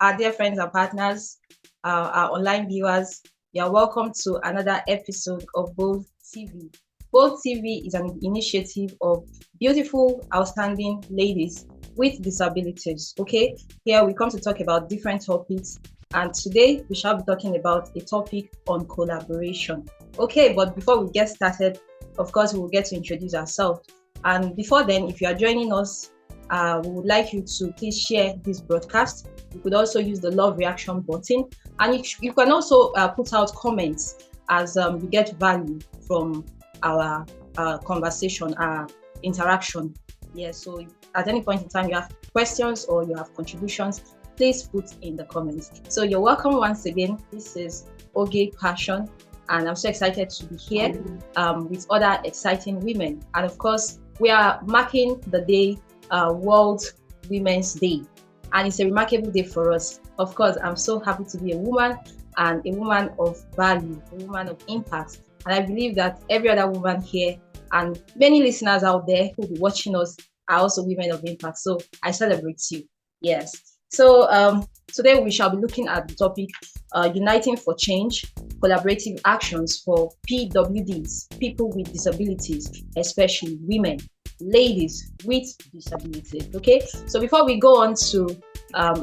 our dear friends and partners, our online viewers, you are welcome to another episode of Bold TV. Bold TV is an initiative of beautiful, outstanding ladies with disabilities. Okay, here we come to talk about different topics, and today we shall be talking about a topic on collaboration. Okay, but before we get started, of course, we will get to introduce ourselves. And before then, if you are joining us, we would like you to please share this broadcast. You could also use the love reaction button, and you can also put out comments as we get value from our conversation, our interaction. Yes, so if at any point in time you have questions or you have contributions, please put in the comments. So you're welcome once again. This is Oge Passion, and I'm so excited to be here with other exciting women. And of course, we are marking the day, World Women's Day, and it's a remarkable day for us. Of course, I'm so happy to be a woman, and a woman of value, a woman of impact. And I believe that every other woman here and many listeners out there who will be watching us are also women of impact. So I celebrate you. Yes. So today we shall be looking at the topic Uniting for Change, Collaborative Actions for PWDs, people with disabilities, especially women, ladies with disabilities. Okay, so before we go on to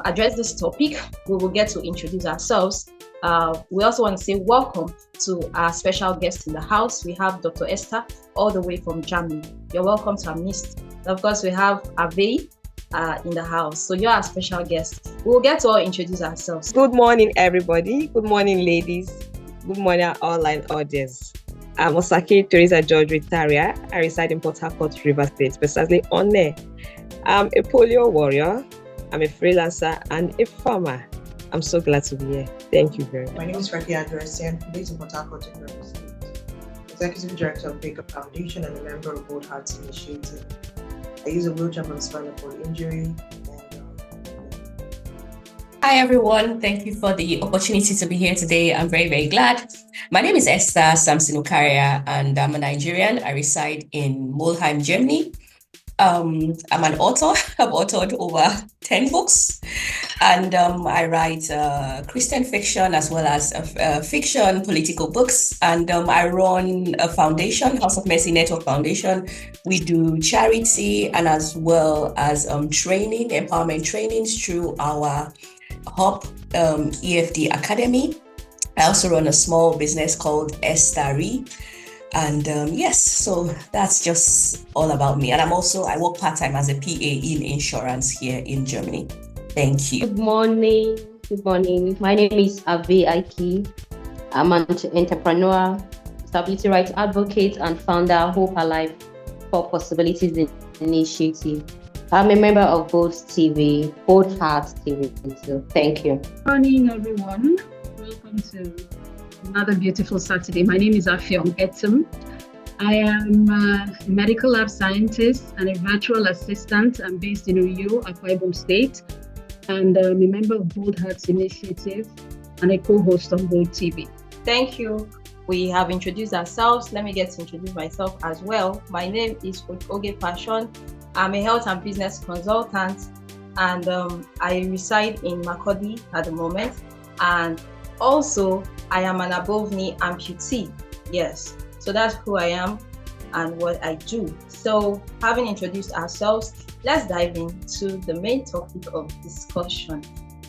address this topic, we will get to introduce ourselves. We also want to say welcome to our special guest in the house. We have Dr. Esther, all the way from Germany. You're welcome to our midst. Of course, we have Ave in the house. So you're our special guest. We will get to all introduce ourselves. Good morning, everybody. Good morning, ladies. Good morning, our online audience. I'm Osaki Teresa George Ritaria. I reside in Port Harcourt, River State, precisely on there. I'm a polio warrior. I'm a freelancer and a farmer. I'm so glad to be here. Thank you very much. My name is Raki Adresian, based in Port Harcourt, River State. Executive Director of Baker Foundation and a member of Bold Hearts Initiative. I use a wheelchair from spinal cord injury. Hi everyone, thank you for the opportunity to be here today. I'm very, very glad. My name is Esther Samson Ukaria and I'm a Nigerian. I reside in Mulheim, Germany. I'm an author. I've authored over 10 books and I write Christian fiction as well as fiction, political books. And I run a foundation, House of Mercy Network Foundation. We do charity and as well as training, empowerment trainings through our Hub EFD Academy. I also run a small business called Estari. And yes, so that's just all about me. And I work part-time as a PA in insurance here in Germany. Thank you. Good morning. Good morning. My name is Ave Aiki. I'm an entrepreneur, disability rights advocate, and founder of Hope Alive for Possibilities Initiative. I'm a member of Bold TV, Bold Hearts TV. So thank you. Good morning, everyone. Welcome to another beautiful Saturday. My name is Afion Getum. I am a medical lab scientist and a virtual assistant. I'm based in Uyo, Akwa Ibom State, and I'm a member of Bold Hearts Initiative and a co-host on Bold TV. Thank you. We have introduced ourselves. Let me get to introduce myself as well. My name is Oge Passion. I'm a health and business consultant, and I reside in Makurdi at the moment. And also, I am an above knee amputee. Yes, so that's who I am and what I do. So, having introduced ourselves, let's dive into the main topic of discussion.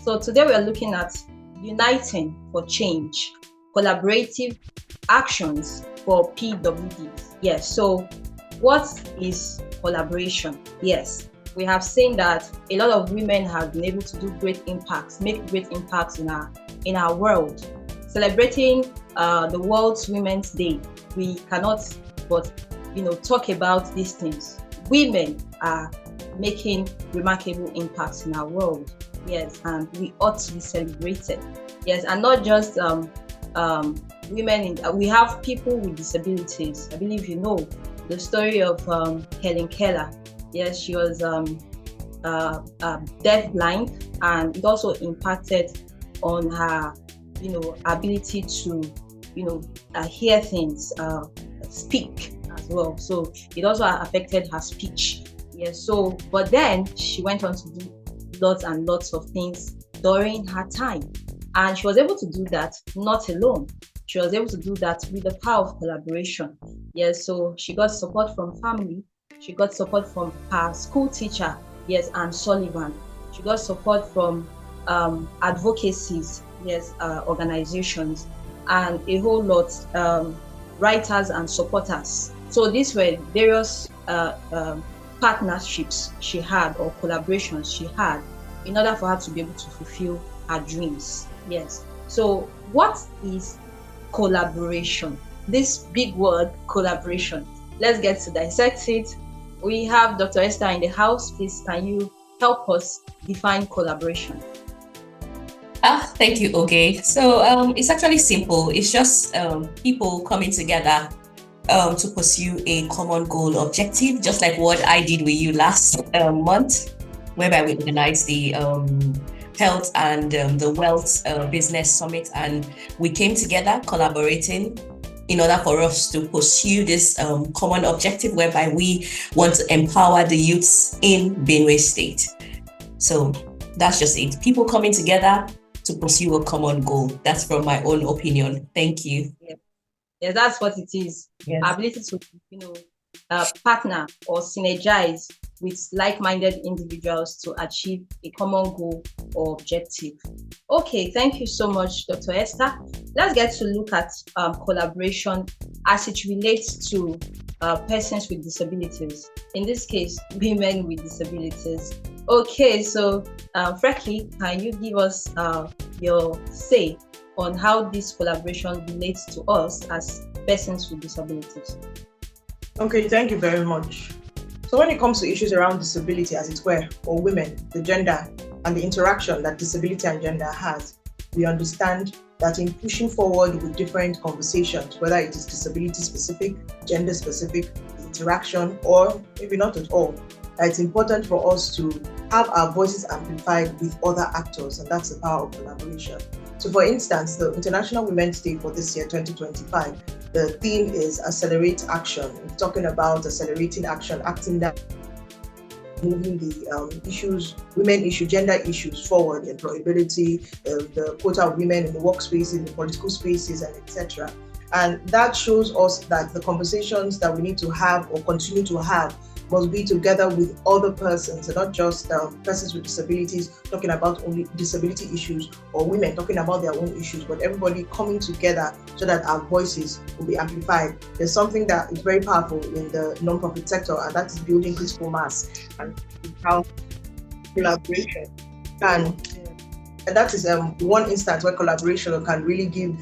So, today we are looking at uniting for change, collaborative actions for PWDs. Yes, so what is collaboration? Yes, we have seen that a lot of women have been able to do great impacts, make great impacts in our world. Celebrating the World's Women's Day, we cannot but talk about these things. Women are making remarkable impacts in our world. Yes, and we ought to be celebrated. Yes, and not just women. We have people with disabilities. I believe you know the story of Helen Keller. Yes, she was deafblind, and it also impacted on her, ability to, hear things, speak as well. So it also affected her speech. Yes. So, but then she went on to do lots and lots of things during her time. And she was able to do that not alone. She was able to do that with the power of collaboration. Yes, so she got support from family. She got support from her school teacher, yes, Anne Sullivan. She got support from advocacies, yes, organizations, and a whole lot, writers and supporters. So these were various partnerships she had, or collaborations she had, in order for her to be able to fulfill her dreams. Yes. So what is collaboration? This big word, collaboration. Let's get to dissect it. We have Dr. Esther in the house. Please, can you help us define collaboration? Thank you, Oge. So it's actually simple. It's just people coming together to pursue a common goal objective, just like what I did with you last month, whereby we organized the Health and the Wealth Business Summit, and we came together collaborating in order for us to pursue this common objective, whereby we want to empower the youths in Benue State. So that's just it. People coming together to pursue a common goal. That's from my own opinion. Thank you. Yeah, that's what it is. Yes. Ability to, partner or synergize with like-minded individuals to achieve a common goal or objective. Okay, thank you so much, Dr. Esther. Let's get to look at collaboration as it relates to persons with disabilities. In this case, women with disabilities. Okay, so Frecky, can you give us your say on how this collaboration relates to us as persons with disabilities? Okay, thank you very much. So when it comes to issues around disability, as it were, or women, the gender, and the interaction that disability and gender has, we understand that in pushing forward with different conversations, whether it is disability specific, gender specific, interaction, or maybe not at all, it's important for us to have our voices amplified with other actors, and that's the power of collaboration. So for instance, the International Women's Day for this year, 2025, the theme is Accelerate Action. We're talking about accelerating action, acting that, moving the issues, women issue, gender issues forward, employability, the quota of women in the workspaces, in the political spaces, and etc. And that shows us that the conversations that we need to have or continue to have must be together with other persons, and not just persons with disabilities talking about only disability issues, or women talking about their own issues, but everybody coming together so that our voices will be amplified. There's something that is very powerful in the non-profit sector, and that is building critical mass and how collaboration can. And that is one instance where collaboration can really give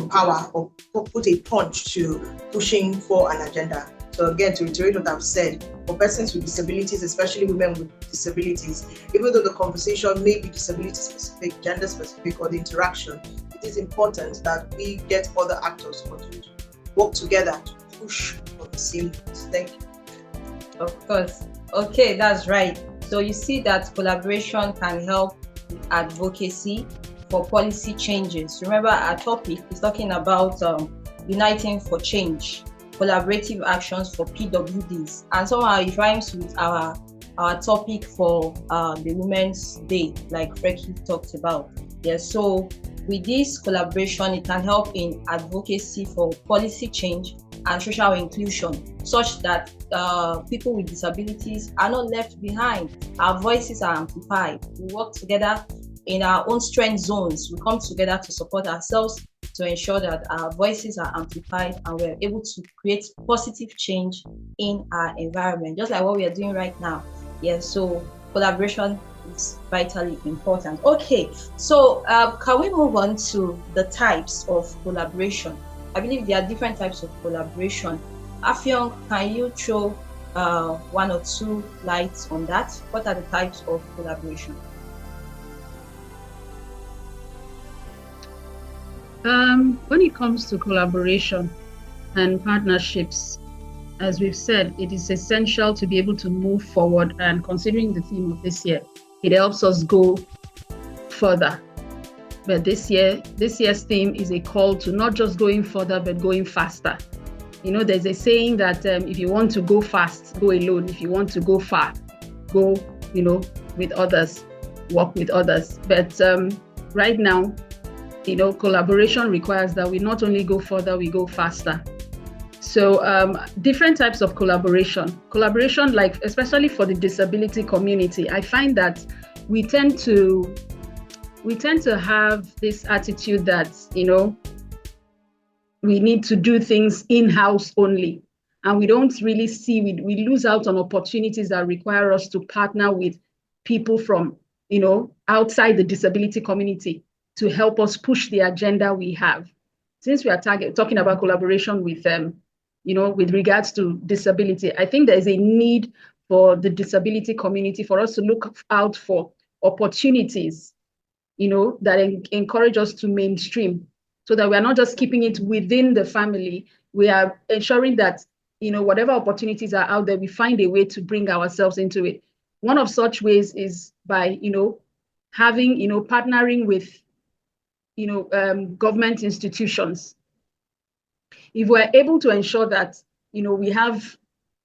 power or put a punch to pushing for an agenda. So again, to reiterate what I've said, for persons with disabilities, especially women with disabilities, even though the conversation may be disability specific, gender specific, or the interaction, it is important that we get other actors to continue to work together to push for the same goals. Thank you. Of course. Okay, that's right. So you see that collaboration can help with advocacy for policy changes. Remember, our topic is talking about uniting for change, collaborative actions for PWDs, and somehow it rhymes with our topic for the Women's Day, like Frecky talked about. Yes, so with this collaboration, it can help in advocacy for policy change and social inclusion, such that people with disabilities are not left behind. Our voices are amplified. We work together in our own strength zones. We come together to support ourselves, to ensure that our voices are amplified and we're able to create positive change in our environment, just like what we are doing right now. Yes, so collaboration is vitally important. Okay, so can we move on to the types of collaboration? I believe there are different types of collaboration. Afyong, can you throw one or two lights on that? What are the types of collaboration? When it comes to collaboration and partnerships, as we've said, it is essential to be able to move forward, and considering the theme of this year, it helps us go further. But this year's theme is a call to not just going further, but going faster. You know, there's a saying that if you want to go fast, go alone. If you want to go far, go, with others. work with others. But right now, collaboration requires that we not only go further, we go faster. So different types of collaboration, like especially for the disability community, I find that we tend to have this attitude that, we need to do things in-house only. And we don't really see, we lose out on opportunities that require us to partner with people from, outside the disability community to help us push the agenda we have. Since we are talking about collaboration with with regards to disability, I think there's a need for the disability community for us to look out for opportunities, that encourage us to mainstream, so that we are not just keeping it within the family. We are ensuring that, whatever opportunities are out there, we find a way to bring ourselves into it. One of such ways is by, having, partnering with, government institutions. If we're able to ensure that, we have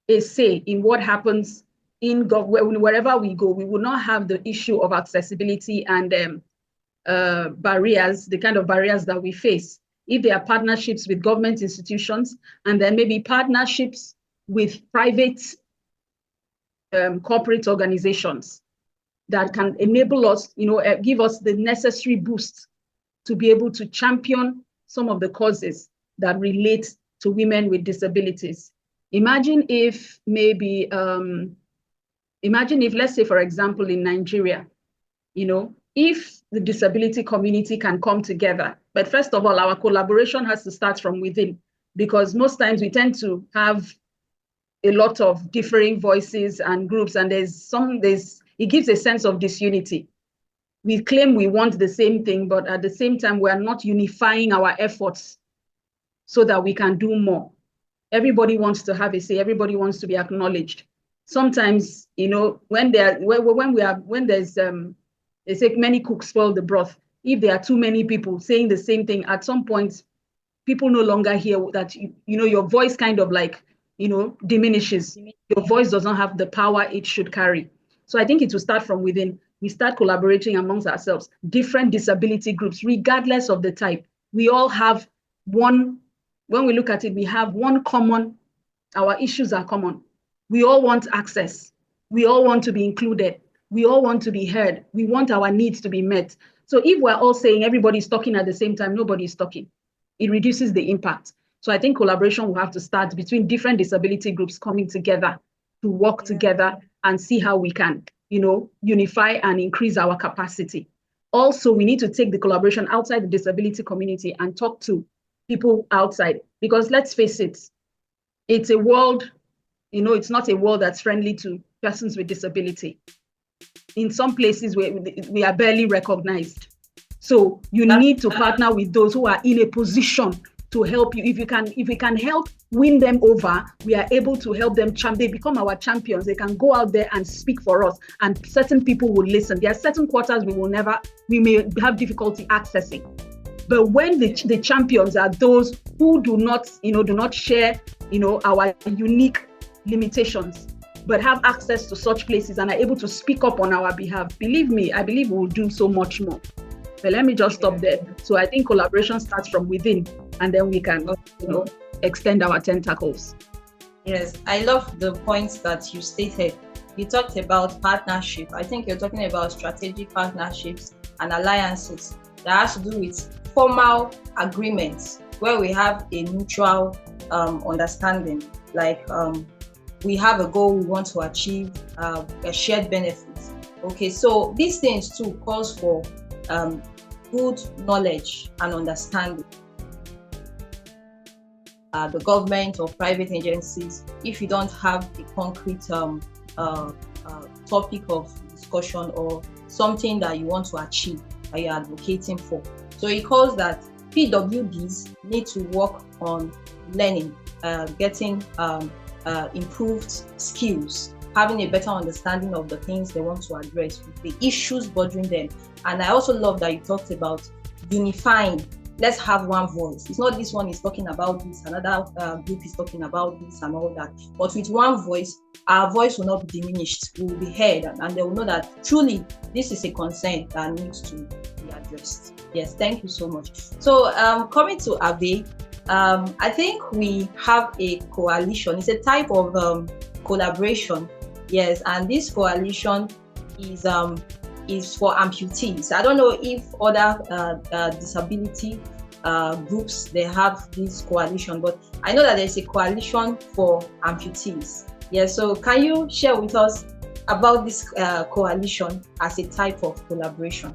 a say in what happens in wherever we go, we will not have the issue of accessibility and barriers, the kind of barriers that we face. If there are partnerships with government institutions, and then maybe partnerships with private corporate organizations that can enable us, give us the necessary boost to be able to champion some of the causes that relate to women with disabilities. Imagine if maybe, let's say, for example, in Nigeria, if the disability community can come together. But first of all, our collaboration has to start from within, because most times we tend to have a lot of differing voices and groups, and it gives a sense of disunity. We claim we want the same thing, but at the same time, we are not unifying our efforts so that we can do more. Everybody wants to have a say. Everybody wants to be acknowledged. Sometimes, when there's they say many cooks spoil the broth. If there are too many people saying the same thing, at some point, people no longer hear that, your voice kind of diminishes. Your voice does not have the power it should carry. So I think it will start from within. We start collaborating amongst ourselves, different disability groups, regardless of the type. We all have one, when we look at it, we have one common, our issues are common. We all want access. We all want to be included. We all want to be heard. We want our needs to be met. So if we're all saying everybody's talking at the same time, nobody's talking, it reduces the impact. So I think collaboration will have to start between different disability groups coming together to work together and see how we can, unify and increase our capacity. Also, we need to take the collaboration outside the disability community and talk to people outside, because let's face it, it's a world, it's not a world that's friendly to persons with disability. In some places we are barely recognized. So you need to partner with those who are in a position to help you. If we can help win them over, we are able to help them. They become our champions. They can go out there and speak for us, and certain people will listen. There are certain quarters we may have difficulty accessing. But when the champions are those who do not share, our unique limitations, but have access to such places and are able to speak up on our behalf, believe me, I believe we'll do so much more. But let me just stop there. So I think collaboration starts from within, and then we can, extend our tentacles. Yes, I love the points that you stated. You talked about partnership. I think you're talking about strategic partnerships and alliances that has to do with formal agreements where we have a mutual understanding, like we have a goal we want to achieve, a shared benefit. Okay, so these things too calls for good knowledge and understanding. The government or private agencies, if you don't have a concrete topic of discussion or something that you want to achieve that you're advocating for. So it calls that PWDs need to work on learning, getting improved skills, having a better understanding of the things they want to address, the issues bothering them. And I also love that you talked about unifying let's have one voice. It's not this one is talking about this, another group is talking about this and all that. But with one voice, our voice will not be diminished. We will be heard, and they will know that truly this is a concern that needs to be addressed. Yes, thank you so much. So coming to Abe, I think we have a coalition. It's a type of collaboration. Yes, and this coalition is for amputees. I don't know if other disability groups, they have this coalition, but I know that there's a coalition for amputees. Yeah, so can you share with us about this coalition as a type of collaboration?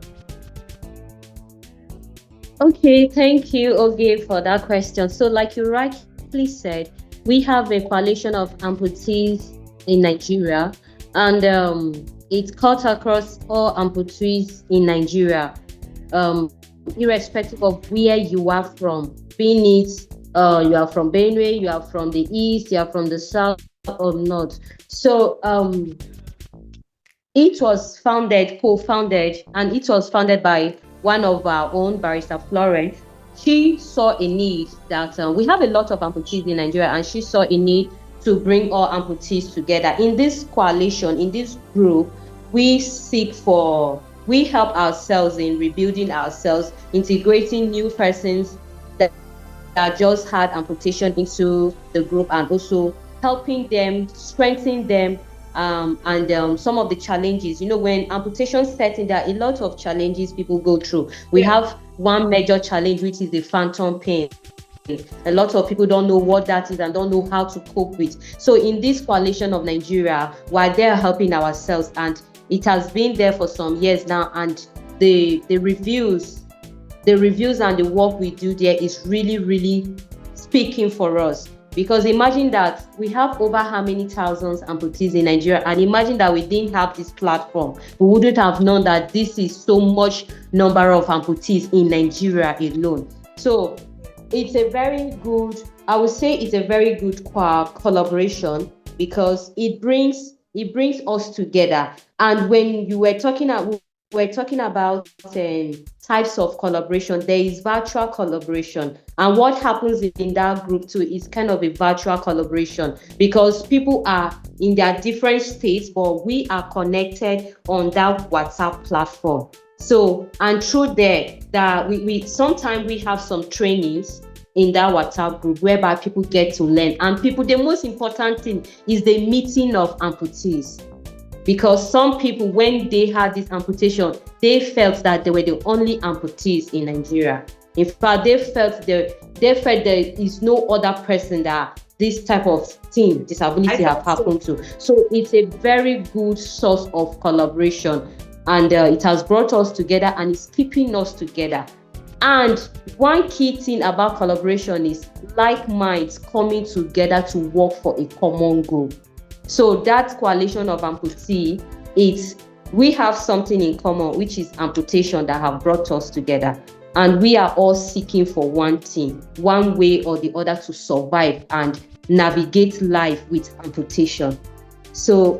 Okay, thank you, Oge, for that question. So like you rightly said, we have a coalition of amputees in Nigeria, and it cuts across all amputees in Nigeria, irrespective of where you are from, being it you are from Benue, you are from the east, you are from the south or north. So it was co-founded, and it was founded by one of our own, Barrister Florence. She saw a need that we have a lot of amputees in Nigeria, and she saw a need to bring all amputees together. In this coalition, in this group, we help ourselves in rebuilding ourselves, integrating new persons that just had amputation into the group, and also helping them, strengthening them, and some of the challenges. When amputation sets in, there are a lot of challenges people go through. We have one major challenge, which is the phantom pain. A lot of people don't know what that is and don't know how to cope with. So in this coalition of Nigeria, while they're helping ourselves, and it has been there for some years now, and the reviews and the work we do there is really, really speaking for us. Because imagine that we have over how many thousands amputees in Nigeria, and imagine that we didn't have this platform. We wouldn't have known that this is so much number of amputees in Nigeria alone. So it's a very good, I would say it's a very good collaboration, because it brings us together. And when we're talking about types of collaboration, there is virtual collaboration. And what happens in that group too is kind of a virtual collaboration, because people are in their different states, but we are connected on that WhatsApp platform. So, and through there, that we sometimes we have some trainings in that WhatsApp group whereby people get to learn. And the most important thing is the meeting of amputees. Because some people, when they had this amputation, they felt that they were the only amputees in Nigeria. In fact, they felt there is no other person that this type of thing, disability, have happened to. So it's a very good source of collaboration, and it has brought us together, and it's keeping us together. And one key thing about collaboration is like minds coming together to work for a common goal. So that coalition of amputee, we have something in common, which is amputation, that have brought us together. And we are all seeking for one thing, one way or the other, to survive and navigate life with amputation. So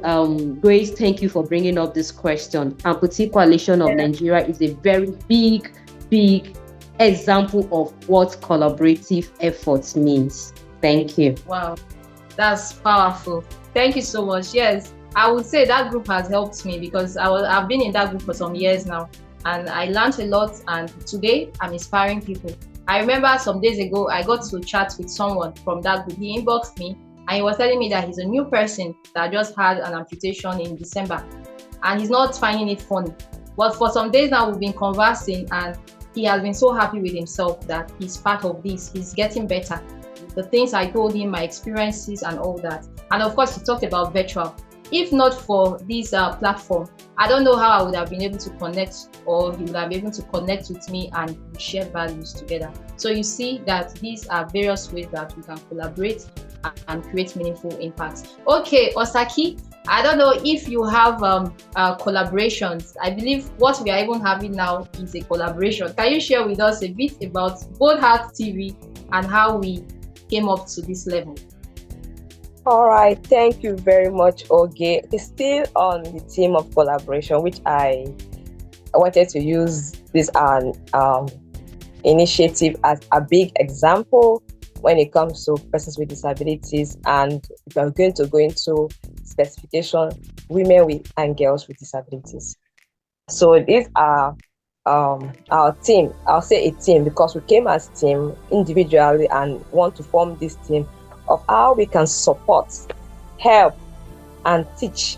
Grace, thank you for bringing up this question. Amputee Coalition of Nigeria is a very big example of what collaborative efforts means. Thank you. Wow, that's powerful. Thank you so much. Yes, I would say that group has helped me, because I've been in that group for some years now, and I learned a lot, and today I'm inspiring people. I remember some days ago, I got to chat with someone from that group. He inboxed me, and he was telling me that he's a new person that just had an amputation in December, and he's not finding it funny. But for some days now, we've been conversing, and he has been so happy with himself that he's part of this. He's getting better. The things I told him, my experiences and all that. And of course, he talked about virtual. If not for this platform, I don't know how I would have been able to connect, or he would have been able to connect with me and share values together. So you see that these are various ways that we can collaborate and create meaningful impacts. Okay, Osaki, I don't know if you have collaborations. I believe what we are even having now is a collaboration. Can you share with us a bit about Bold Heart TV and how we came up to this level? All right, thank you very much, Oge. It's still on the theme of collaboration, which I wanted to use this initiative as a big example when it comes to persons with disabilities, and if I'm going to go into specification, women with and girls with disabilities. So these are our team. I'll say a team because we came as team individually and want to form this team of how we can support, help, and teach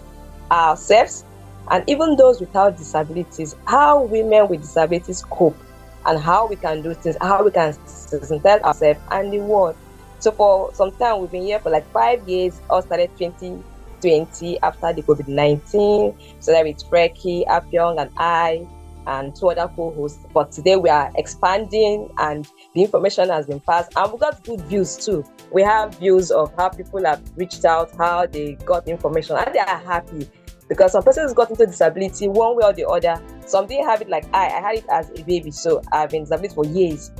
ourselves and even those without disabilities how women with disabilities cope and how we can do things, how we can sensitize ourselves and the world. So for some time, we've been here for like 5 years. All started 2020 after the COVID-19. So that with Frecky, Afyong, and I, and two other co-hosts. But today we are expanding and the information has been passed. And we got good views too. We have views of how people have reached out, how they got information, and they are happy. Because some persons got into disability one way or the other. Some didn't have it like I had it as a baby, so I've been disabled for years.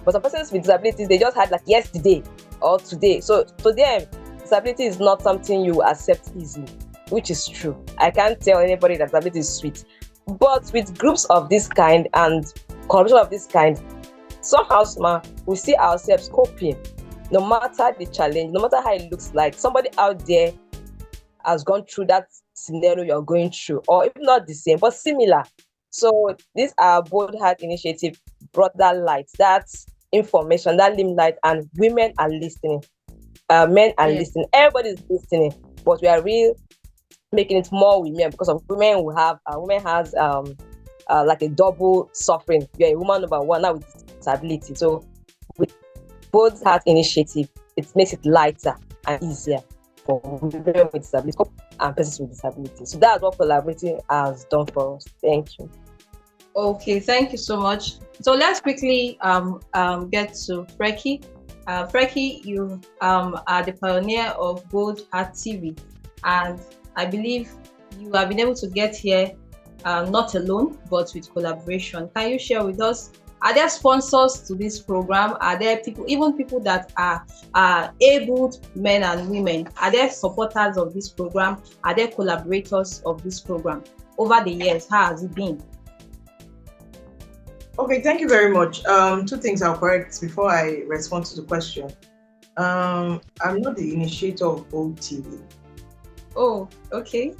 But some persons with disabilities, they just had like yesterday or today. So to them, disability is not something you accept easily, which is true. I can't tell anybody that disability is sweet. But with groups of this kind and collaboration of this kind, somehow we see ourselves coping. No matter the challenge, no matter how it looks like, somebody out there has gone through that scenario you're going through, or if not the same, but similar. So this our Bold Heart initiative brought that light, that information, that limelight, and women are listening. Men are listening. Everybody's listening, but we are really making it more women because of women who have women has like a double suffering. You're a woman number one now with disability. So with Bold Heart initiative, it makes it lighter and easier for women with disabilities and persons with disabilities. So that's what collaborating has done for us. Thank you. Okay, thank you so much. So let's quickly get to Frecky. Frecky, you are the pioneer of Bold Heart TV, and I believe you have been able to get here not alone, but with collaboration. Can you share with us, are there sponsors to this program? Are there people, even people that are abled men and women? Are there supporters of this program? Are there collaborators of this program? Over the years, how has it been? Okay, thank you very much. Two things I'll correct before I respond to the question. I'm not the initiator of Bold TV. Oh, okay.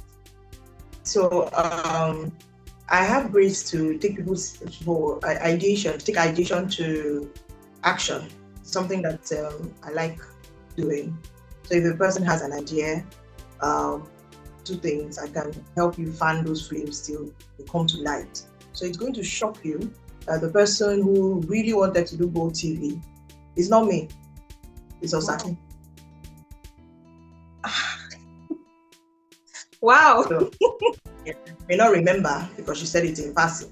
So I have grace to take people's ideation, to take ideation to action. Something that I like doing. So if a person has an idea, two things, I can help you fan those flames till they come to light. So it's going to shock you. The person who really wanted to do Bold TV is not me. It's Osaki. Wow. So, you may not remember because she said it in passing.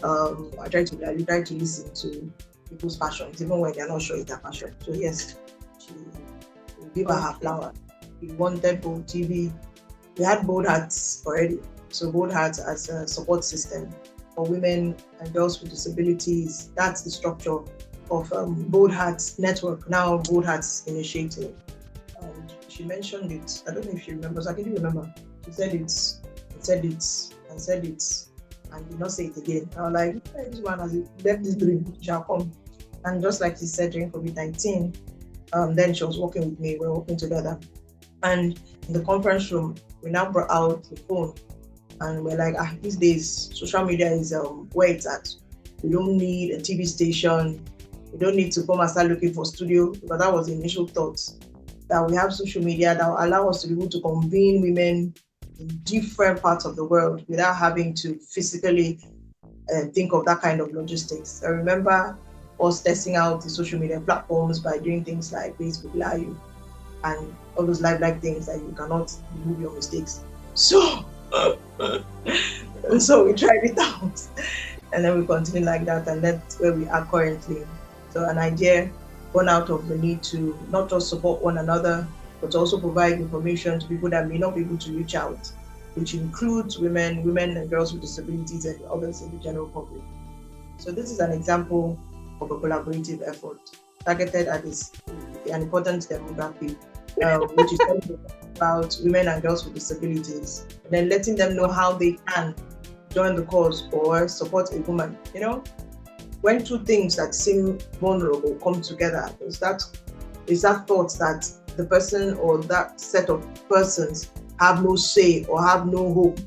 I try to listen to people's passions, even when they're not sure it's their passion. So yes, she will give her her flower. We wanted Bold TV. We had Bold Hearts already. So Bold Hearts as a support system for women and girls with disabilities. That's the structure of Bold Hearts Network, now Bold Hearts Initiative. And she mentioned it. I don't know if she remembers. I can't remember. She said it, and did not say it again. I was like, hey, this one has left this dream, shall come. And just like she said during COVID-19, then she was working with me. We were working together. And in the conference room, we now brought out the phone. And we're like, these days, social media is where it's at. We don't need a TV station. We don't need to come and start looking for studio. But that was the initial thought, that we have social media that will allow us to be able to convene women in different parts of the world without having to physically think of that kind of logistics. I remember us testing out the social media platforms by doing things like Facebook Live and all those live things that you cannot remove your mistakes. So we tried it out, and then we continue like that, and that's where we are currently. So an idea born out of the need to not just support one another, but also provide information to people that may not be able to reach out, which includes women and girls with disabilities, and others in the general public. So this is an example of a collaborative effort targeted at an important demographic, which is about women and girls with disabilities, and then letting them know how they can join the cause or support a woman, when two things that seem vulnerable come together, is that thought that the person or that set of persons have no say or have no hope.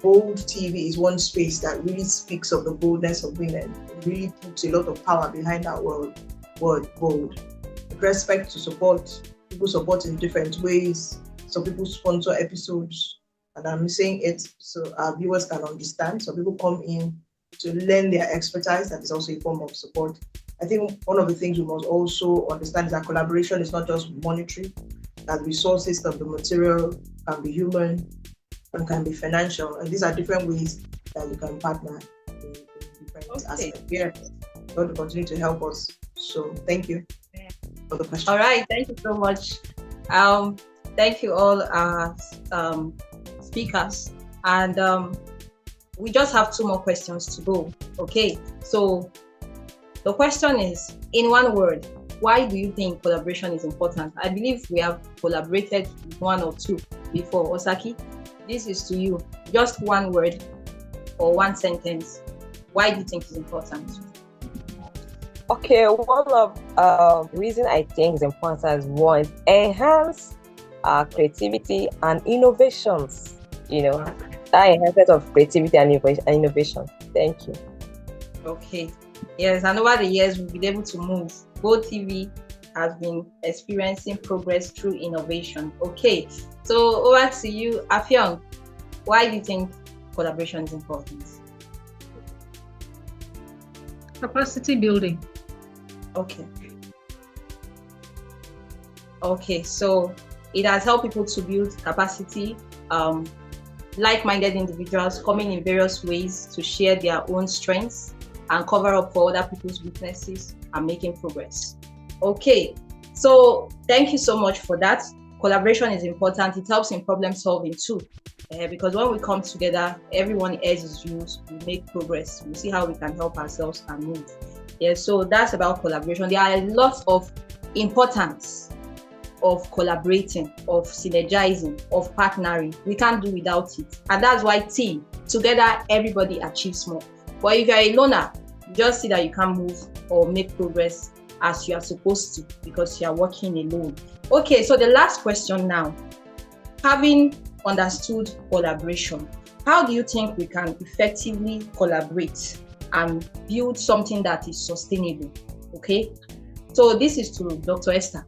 Bold TV is one space that really speaks of the boldness of women. It really puts a lot of power behind that word bold. With respect to support, people support in different ways. Some people sponsor episodes, and I'm saying it so our viewers can understand. Some people come in to lend their expertise. That is also a form of support. I think one of the things we must also understand is that collaboration is not just monetary, that resources can be material, can be human, and can be financial. And these are different ways that we can partner in different aspects. Yeah, God will continue to help us. So thank you for the question. All right, thank you so much. Thank you all our speakers. And we just have 2 more questions to go. Okay, so the question is, in one word, why do you think collaboration is important? I believe we have collaborated with 1 or 2 before. Osaki, this is to you. Just 1 word or 1 sentence. Why do you think it's important? Okay, one of the reason I think is important is one, enhance creativity and innovations. That enhancement of creativity and innovation. Thank you. Okay. Yes, and over the years, we've been able to move. Both TV has been experiencing progress through innovation. Okay, so over to you, Afyong. Why do you think collaboration is important? Capacity building. Okay. Okay, so it has helped people to build capacity, like-minded individuals coming in various ways to share their own strengths and cover up for other people's weaknesses and making progress. Okay, so thank you so much for that. Collaboration is important. It helps in problem solving too, because when we come together, everyone adds his views, we make progress. We see how we can help ourselves and move. Yeah, so that's about collaboration. There are a lot of importance of collaborating, of synergizing, of partnering. We can't do without it. And that's why team, together, everybody achieves more. But if you're a loner, you just see that you can't move or make progress as you are supposed to because you are working alone. Okay, so the last question now. Having understood collaboration, how do you think we can effectively collaborate and build something that is sustainable? Okay, so this is to Dr. Esther.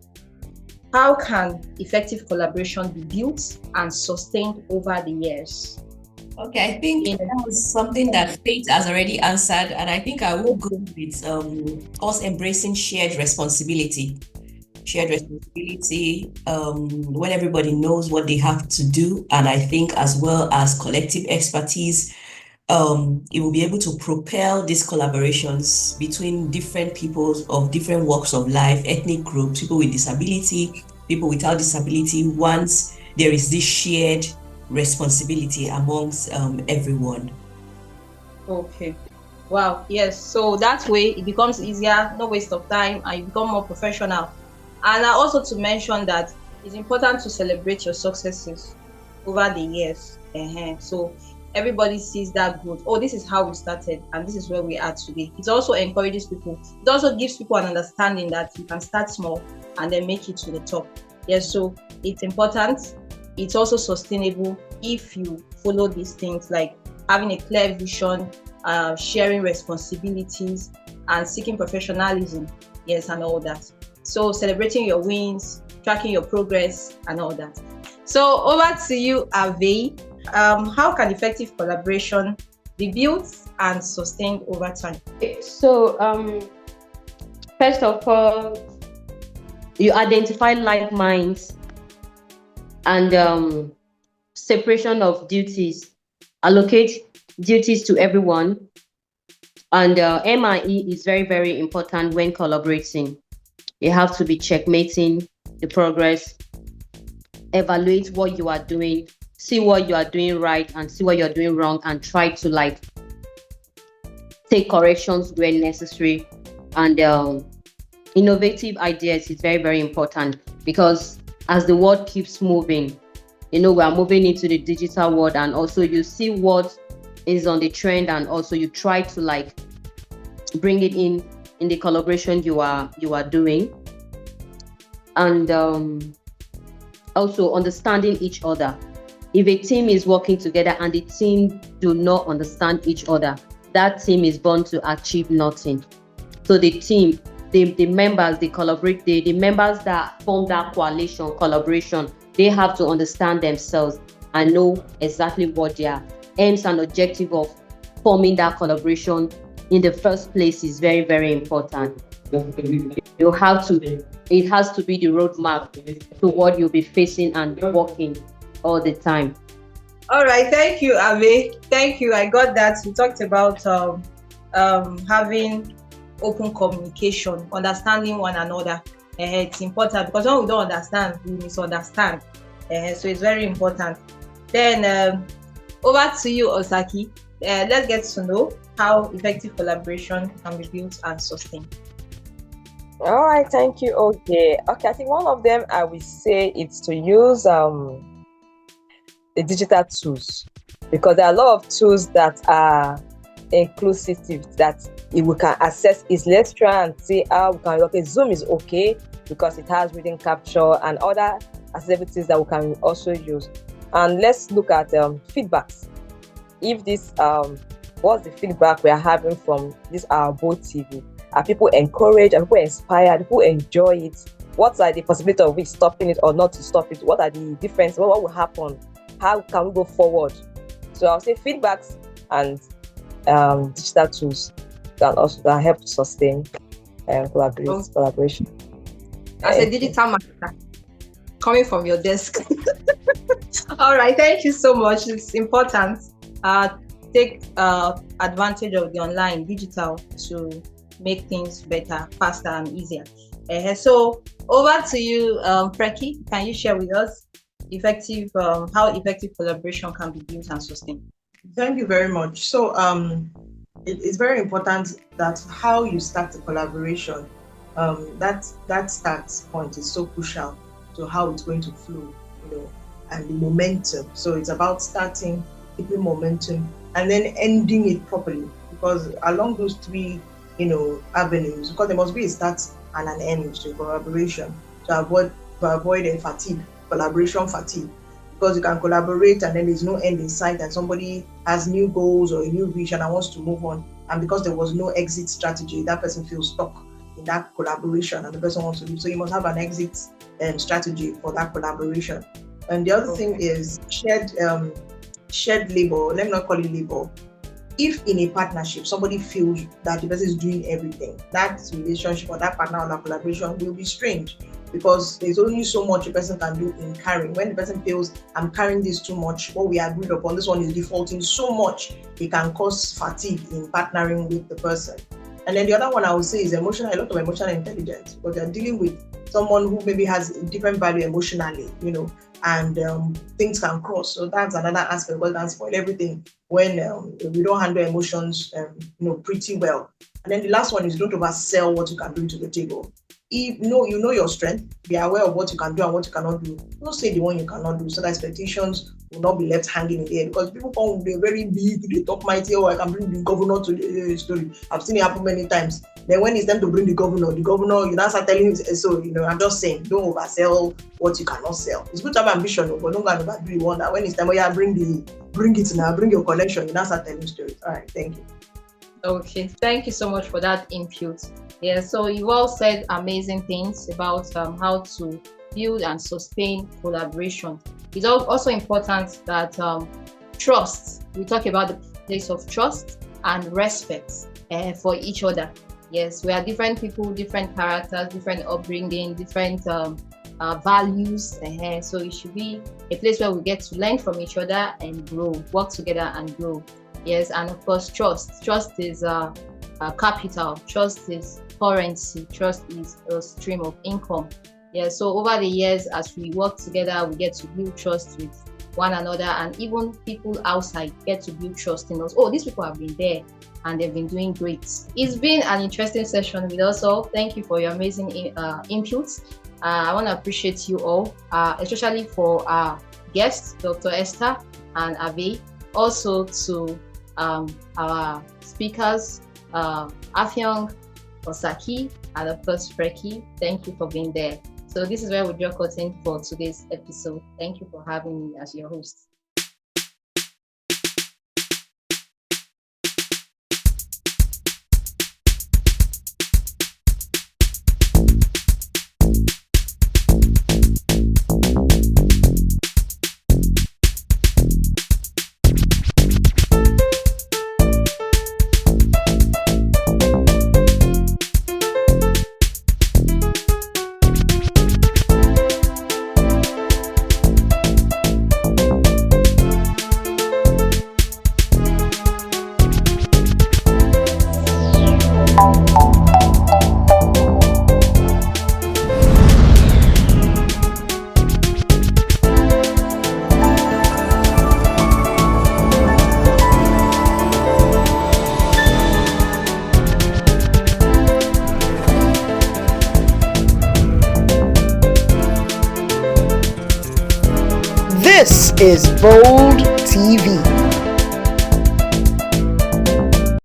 How can effective collaboration be built and sustained over the years? Okay, I think that was something that Faith has already answered, and I think I will go with us embracing shared responsibility. Shared responsibility when everybody knows what they have to do, and I think as well as collective expertise, it will be able to propel these collaborations between different people of different walks of life, ethnic groups, people with disability, people without disability, once there is this shared responsibility amongst everyone. Okay. Wow. Yes. So that way it becomes easier, no waste of time, and you become more professional. And also to mention that it's important to celebrate your successes over the years. So everybody sees that growth. Oh, this is how we started, and this is where we are today. It also encourages people. It also gives people an understanding that you can start small and then make it to the top. Yes. So it's important. It's also sustainable if you follow these things, like having a clear vision, sharing responsibilities, and seeking professionalism. Yes, and all that. So celebrating your wins, tracking your progress, and all that. So over to you, Ave. How can effective collaboration be built and sustained over time? So, first of all, you identify like minds and separation of duties. Allocate duties to everyone. And MIE is very, very important when collaborating. You have to be checkmating the progress, evaluate what you are doing, see what you are doing right and see what you're doing wrong, and try to take corrections when necessary. And innovative ideas is very, very important, because as the world keeps moving, we are moving into the digital world, and also you see what is on the trend, and also you try to bring it in the collaboration you are doing. And also understanding each other. If a team is working together and the team do not understand each other, that team is bound to achieve nothing. So the team, the members, they collaborate, the members that form that collaboration, they have to understand themselves and know exactly what their aims and objective of forming that collaboration in the first place is very, very important. You have to, it has to be the roadmap to what you'll be facing and working all the time. All right, thank you, Ave. Thank you. I got that. We talked about having open communication, understanding one another. It's important because when we don't understand, we misunderstand. So it's very important. Then over to you, Osaki. Let's get to know how effective collaboration can be built and sustained. All right, thank you. Okay, I think one of them I will say it's to use the digital tools, because there are a lot of tools that are inclusive that we can access easily. Let's try and see how we can. Okay, Zoom is okay because it has reading capture and other accessibilities that we can also use. And let's look at feedbacks. If this what's the feedback we are having from this our both TV? Are people encouraged? Are people inspired? People enjoy it? What are the possibility of it stopping it or not to stop it? What are the differences? What will happen? How can we go forward? So I'll say feedbacks and digital tools that help sustain collaboration. As a digital marketer, coming from your desk. All right, thank you so much. It's important. Take advantage of the online digital to make things better, faster, and easier. So over to you, Preki. Can you share with us how effective collaboration can be built and sustained? Thank you very much. So it's very important that how you start the collaboration, that start point is so crucial to how it's going to flow, and the momentum. So it's about starting, keeping momentum, and then ending it properly. Because along those three, avenues, because there must be a start and an end to collaboration to avoid a fatigue, collaboration fatigue. Because you can collaborate and then there's no end in sight, and somebody has new goals or a new vision and wants to move on, and because there was no exit strategy, that person feels stuck in that collaboration and the person wants to leave. So you must have an exit strategy for that collaboration. And the other thing is shared labor. Let me not call it labor. If in a partnership somebody feels that the person is doing everything, that relationship or that partner or that collaboration will be strange, because there's only so much a person can do in carrying. When the person feels, I'm carrying this too much, what we agreed upon, this one is defaulting so much, it can cause fatigue in partnering with the person. And then the other one I would say is a lot of emotional intelligence, because they're dealing with someone who maybe has a different value emotionally, and things can cross. So that's another aspect, because it can spoil everything when we don't handle emotions, pretty well. And then the last one is don't oversell what you can bring to the table. If you know your strength, be aware of what you can do and what you cannot do. Don't say the one you cannot do, so that expectations will not be left hanging in the air. Because people come with a very big, they talk mighty, I can bring the governor to the story. I've seen it happen many times. Then when it's time to bring the governor, you now start telling him, so, I'm just saying, don't oversell what you cannot sell. It's good to have ambition, but don't go and overdo the one that when it's time, bring it now, bring your collection, you now start telling stories. All right, thank you. Okay, thank you so much for that input. Yeah, so you all said amazing things about how to build and sustain collaboration. It's also important that trust, we talk about the place of trust and respect for each other. Yes, we are different people, different characters, different upbringing, different values. So it should be a place where we get to learn from each other and grow, work together and grow. Yes, and of course, trust. Trust is capital. Trust is currency. Trust is a stream of income. Yeah, so over the years, as we work together, we get to build trust with one another, and even people outside get to build trust in us. Oh, these people have been there and they've been doing great. It's been an interesting session with us all. Thank you for your amazing inputs. I want to appreciate you all, especially for our guests, Dr. Esther and Avi. Also to our speakers, Afyong, Osaki, and of course Freki. Thank you for being there. So this is where we draw curtain for today's episode. Thank you for having me as your host. This is Bold TV.